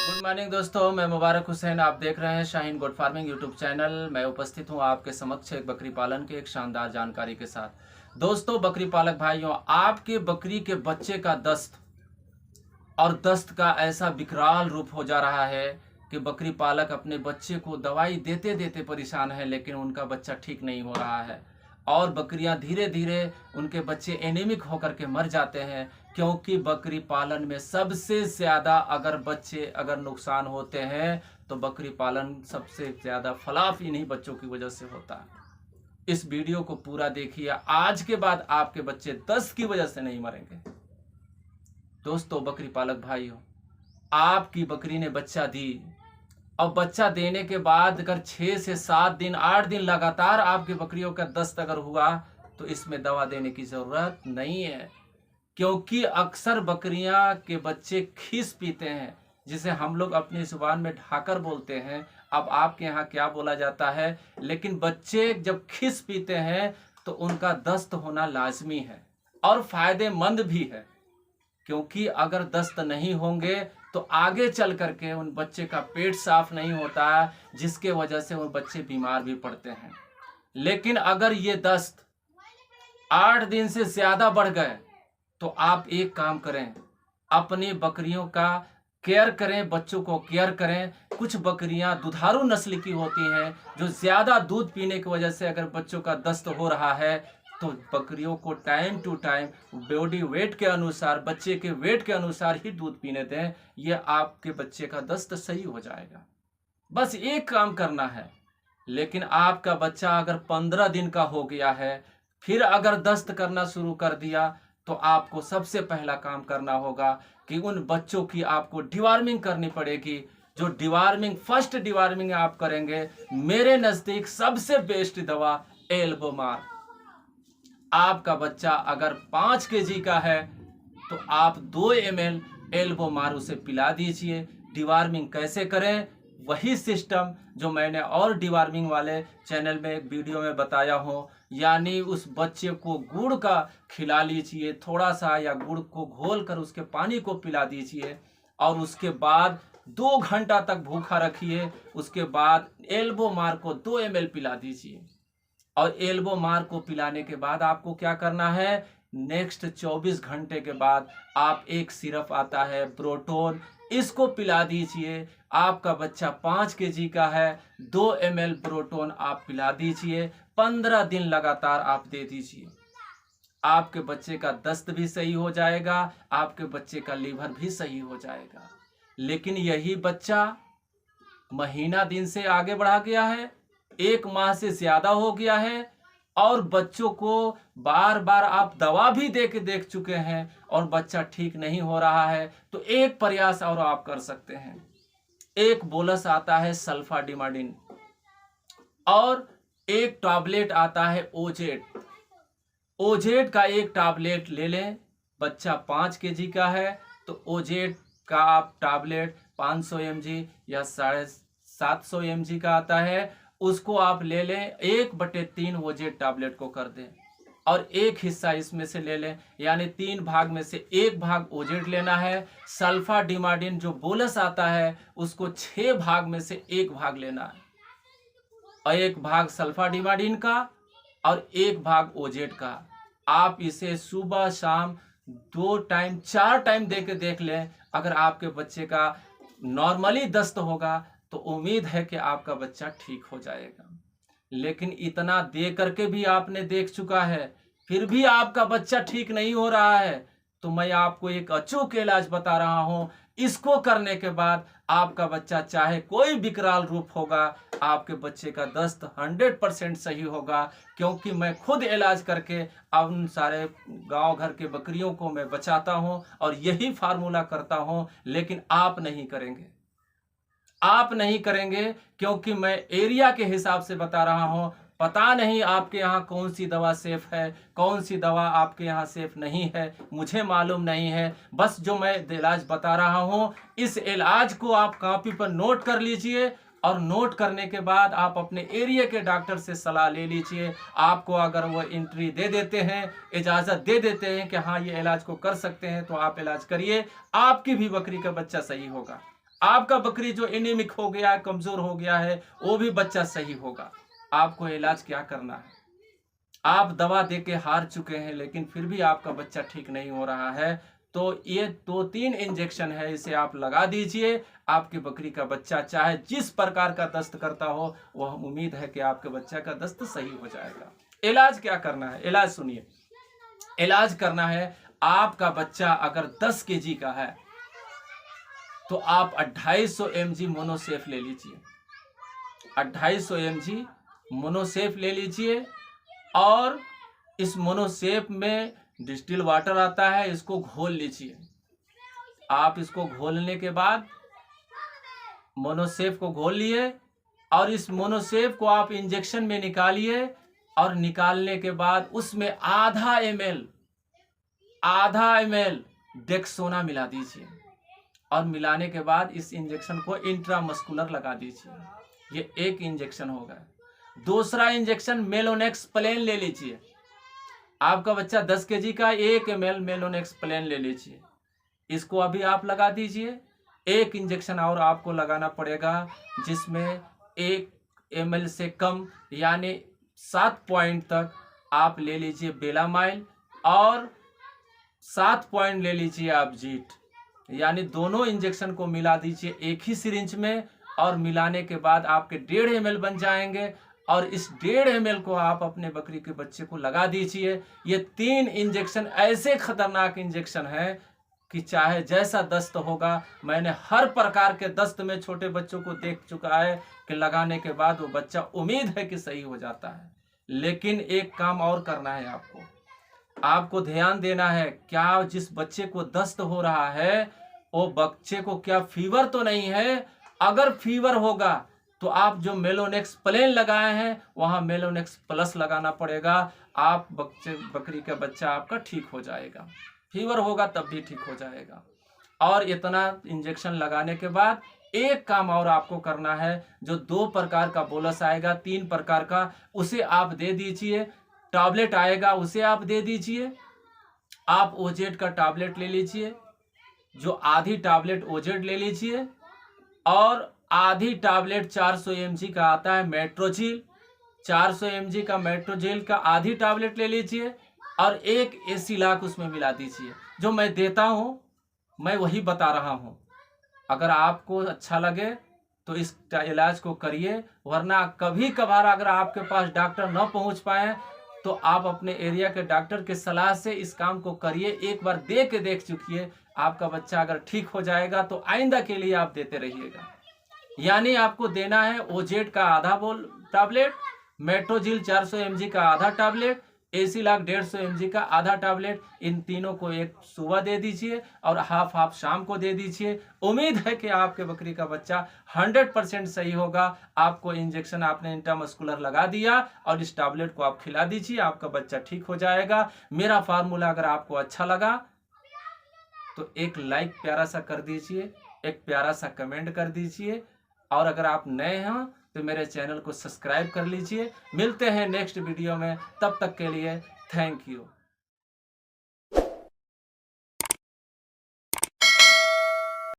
Good morning दोस्तों, मैं मुबारक हुसैन। आप देख रहे हैं Shaheen goat farming YouTube channel. मैं उपस्थित हूं आपके समक्ष एक बकरी पालन के एक शानदार जानकारी के साथ। दोस्तों, बकरी पालक भाइयों, आपके बकरी के बच्चे का दस्त और दस्त का ऐसा विकराल रूप हो जा रहा है कि बकरी पालक अपने बच्चे को दवाई देते देते परेशान है, लेकिन उनका बच्चा ठीक नहीं हो रहा है और बकरियां धीरे धीरे उनके बच्चे एनीमिक होकर के मर जाते हैं। क्योंकि बकरी पालन में सबसे ज़्यादा अगर नुकसान होते हैं तो बकरी पालन सबसे ज़्यादा फलाफ इन्हीं बच्चों की वजह से होता है। इस वीडियो को पूरा देखिए, आज के बाद आपके बच्चे दस्त की वजह से नहीं मरेंगे। दोस्तों, बकरी पालक भाइयों, आपकी बकरी ने बच्चा दी और बच्चा देने के बाद अगर 6 से 7 दिन 8 दिन लगातार आपकी बकरियों का दस्त अगर हुआ तो इसमें दवा देने की ज़रूरत नहीं है। क्योंकि अक्सर बकरियां के बच्चे खीस पीते हैं, जिसे हम लोग अपनी जुबान में ढाकर बोलते हैं। अब आपके यहाँ क्या बोला जाता है, लेकिन बच्चे जब खीस पीते हैं तो उनका दस्त होना लाजमी है और फायदेमंद भी है। क्योंकि अगर दस्त नहीं होंगे तो आगे चल करके उन बच्चे का पेट साफ नहीं होता, जिसके वजह से वो बच्चे बीमार भी पड़ते हैं। लेकिन अगर ये दस्त 8 दिन से ज़्यादा बढ़ गए तो आप एक काम करें, अपनी बकरियों का केयर करें, बच्चों को केयर करें। कुछ बकरियां दुधारू नस्ल की होती हैं जो ज़्यादा दूध पीने की वजह से अगर बच्चों का दस्त हो रहा है तो बकरियों को time to time body weight के अनुसार, बच्चे के वेट के अनुसार ही दूध पीने दें। यह आपके बच्चे का दस्त सही हो जाएगा। बस एक काम करना है। लेकिन आपका बच्चा अगर 15 दिन का हो गया है, फिर अगर दस्त करना शुरू कर दिया तो आपको सबसे पहला काम करना होगा कि उन बच्चों की आपको डिवार्मिंग करनी पड़ेगी। जो डिवार्मिंग, फर्स्ट डिवार्मिंग आप करेंगे, मेरे नज़दीक सबसे बेस्ट दवा एल्बोमार। आपका बच्चा अगर 5 केजी का है तो आप 2 ml एल्बोमार उसे पिला दीजिए। डिवार्मिंग कैसे करें, वही सिस्टम जो मैंने और डिवार्मिंग वाले चैनल में एक वीडियो में बताया हूँ। यानी उस बच्चे को गुड़ का खिला लीजिए थोड़ा सा, या गुड़ को घोल कर उसके पानी को पिला दीजिए और उसके बाद 2 घंटा तक भूखा रखिए। उसके बाद एल्बोमार को 2 ml पिला दीजिए और एल्बोमार को पिलाने के बाद आपको क्या करना है, नेक्स्ट 24 घंटे के बाद आप एक सिरप आता है प्रोटोन, इसको पिला दीजिए। आपका बच्चा 5 केजी का है, 2 ml प्रोटोन आप पिला दीजिए। 15 दिन लगातार आप दे दीजिए। आपके बच्चे का दस्त भी सही हो जाएगा, आपके बच्चे का लीवर भी सही हो जाएगा। लेकिन यही बच्चा महीना दिन से आगे बढ़ा गया है, 1 माह से ज़्यादा हो गया है और बच्चों को बार बार आप दवा भी दे के देख चुके हैं और बच्चा ठीक नहीं हो रहा है, तो एक प्रयास और आप कर सकते हैं। एक बोलस आता है सल्फाडिमाडिन और एक टैबलेट आता है ओजेड। ओजेड का एक टैबलेट ले लें। बच्चा 5 केजी का है तो ओजेड का आप टैबलेट 500 mg या 750 mg का आता है, उसको आप ले लें। 1/3 ओजेड टैबलेट को कर दें और एक हिस्सा इसमें से ले लें, यानी 3 भाग में से 1 भाग ओजेड लेना है। सल्फाडिमाडिन जो बोलस आता है उसको 6 भाग में से 1 भाग लेना है, और 1 भाग सल्फाडिमाडिन का और 1 भाग ओजेड का। आप इसे सुबह शाम 2 टाइम 4 टाइम दे के देख लें। अगर आपके बच्चे का नॉर्मली दस्त होगा तो उम्मीद है कि आपका बच्चा ठीक हो जाएगा। लेकिन इतना दे करके भी आपने देख चुका है, फिर भी आपका बच्चा ठीक नहीं हो रहा है, तो मैं आपको एक अचूक इलाज बता रहा हूँ। इसको करने के बाद आपका बच्चा चाहे कोई विकराल रूप होगा, आपके बच्चे का दस्त 100% सही होगा। क्योंकि मैं खुद इलाज करके उन सारे गांव घर के बकरियों को मैं बचाता हूँ और यही फार्मूला करता हूँ। लेकिन आप नहीं करेंगे, आप नहीं करेंगे, क्योंकि मैं एरिया के हिसाब से बता रहा हूं। पता नहीं आपके यहाँ कौन सी दवा सेफ है, कौन सी दवा आपके यहाँ सेफ नहीं है, मुझे मालूम नहीं है। बस जो मैं इलाज बता रहा हूं, इस इलाज को आप कॉपी पर नोट कर लीजिए और नोट करने के बाद आप अपने एरिया के डॉक्टर से सलाह ले लीजिए। आपको अगर वो एंट्री दे देते हैं, इजाज़त दे देते हैं कि हाँ ये इलाज को कर सकते हैं, तो आप इलाज करिए, आपकी भी बकरी का बच्चा सही होगा। आपका बकरी जो एनीमिक हो गया है, कमजोर हो गया है, वो भी बच्चा सही होगा। आपको इलाज क्या करना है? आप दवा देके हार चुके हैं लेकिन फिर भी आपका बच्चा ठीक नहीं हो रहा है, तो ये 2-3 इंजेक्शन है, इसे आप लगा दीजिए। आपके बकरी का बच्चा चाहे जिस प्रकार का दस्त करता हो, वह उम्मीद है कि आपके बच्चा का दस्त सही हो जाएगा। इलाज क्या करना है? इलाज सुनिए। इलाज करना है, आपका बच्चा अगर 10 केजी का है तो आप 250 mg मोनोसेफ ले लीजिए। 250 mg मोनोसेफ ले लीजिए और इस मोनोसेफ में डिस्टिल वाटर आता है, इसको घोल लीजिए। आप इसको घोलने के बाद मोनोसेफ को घोल लिए और इस मोनोसेफ को आप इंजेक्शन में निकालिए और निकालने के बाद उसमें आधा ml डेक्सोना मिला दीजिए और मिलाने के बाद इस इंजेक्शन को इंट्रामस्कुलर लगा दीजिए। ये एक इंजेक्शन होगा। दूसरा इंजेक्शन मेलोनेक्स प्लेन ले लीजिए। आपका बच्चा 10 केजी का, 1 ml मेलोनेक्स प्लेन ले लीजिए, इसको अभी आप लगा दीजिए। एक इंजेक्शन और आपको लगाना पड़ेगा जिसमें 1 ml से कम यानी 7 पॉइंट तक आप ले लीजिए बेलामाइल और 7 पॉइंट ले लीजिए आप जीट, यानी दोनों इंजेक्शन को मिला दीजिए एक ही सिरिंज में और मिलाने के बाद आपके 1.5 ml बन जाएंगे और इस 1.5 ml को आप अपने बकरी के बच्चे को लगा दीजिए। ये 3 इंजेक्शन ऐसे खतरनाक इंजेक्शन है कि चाहे जैसा दस्त होगा, मैंने हर प्रकार के दस्त में छोटे बच्चों को देख चुका है कि लगाने के बाद वो बच्चा उम्मीद है कि सही हो जाता है। लेकिन एक काम और करना है, आपको ध्यान देना है, क्या जिस बच्चे को दस्त हो रहा है वो बच्चे को क्या फीवर तो नहीं है? अगर फीवर होगा तो आप जो मेलोनेक्स प्लेन लगाए हैं वहां मेलोनेक्स प्लस लगाना पड़ेगा। आप बकरी का बच्चा आपका ठीक हो जाएगा। फीवर होगा तब भी ठीक हो जाएगा। और इतना इंजेक्शन लगाने के बाद एक काम और आपको करना है, जो 2 प्रकार का बोलस आएगा, 3 प्रकार का, उसे आप दे दीजिए। टैबलेट आएगा उसे आप दे दीजिए। आप ओजेड का टैबलेट ले लीजिए, जो आधी टैबलेट ओजेड ले लीजिए और आधी टैबलेट 400 mg का आता है मेट्रोजिल, 400 mg का मेट्रोजिल का आधी टैबलेट ले लीजिए और एक एसिलाक उसमें मिला दीजिए। जो मैं देता हूँ मैं वही बता रहा हूँ। अगर आपको अच्छा लगे तो इस इलाज को करिए, वरना कभी कभार अगर आपके पास डॉक्टर न पहुँच पाए तो आप अपने एरिया के डॉक्टर के सलाह से इस काम को करिए। एक बार दे के देख चुकिए, आपका बच्चा अगर ठीक हो जाएगा तो आइंदा के लिए आप देते रहिएगा। यानी आपको देना है ओजेड का आधा टैबलेट, मेट्रोजिल 400 mg का आधा टैबलेट, एसिलाक 150 mg का आधा टैबलेट। इन तीनों को एक सुबह दे दीजिए और हाफ शाम को दे दीजिए। उम्मीद है कि आपके बकरी का बच्चा 100% सही होगा। आपको इंजेक्शन आपने इंट्रामस्कुलर लगा दिया और इस टैबलेट को आप खिला दीजिए, आपका बच्चा ठीक हो जाएगा। मेरा फार्मूला अगर आपको अच्छा लगा तो एक लाइक प्यारा सा कर दीजिए, एक प्यारा सा कमेंट कर दीजिए और अगर आप नए हैं तो मेरे चैनल को सब्सक्राइब कर लीजिए। मिलते हैं नेक्स्ट वीडियो में, तब तक के लिए थैंक यू।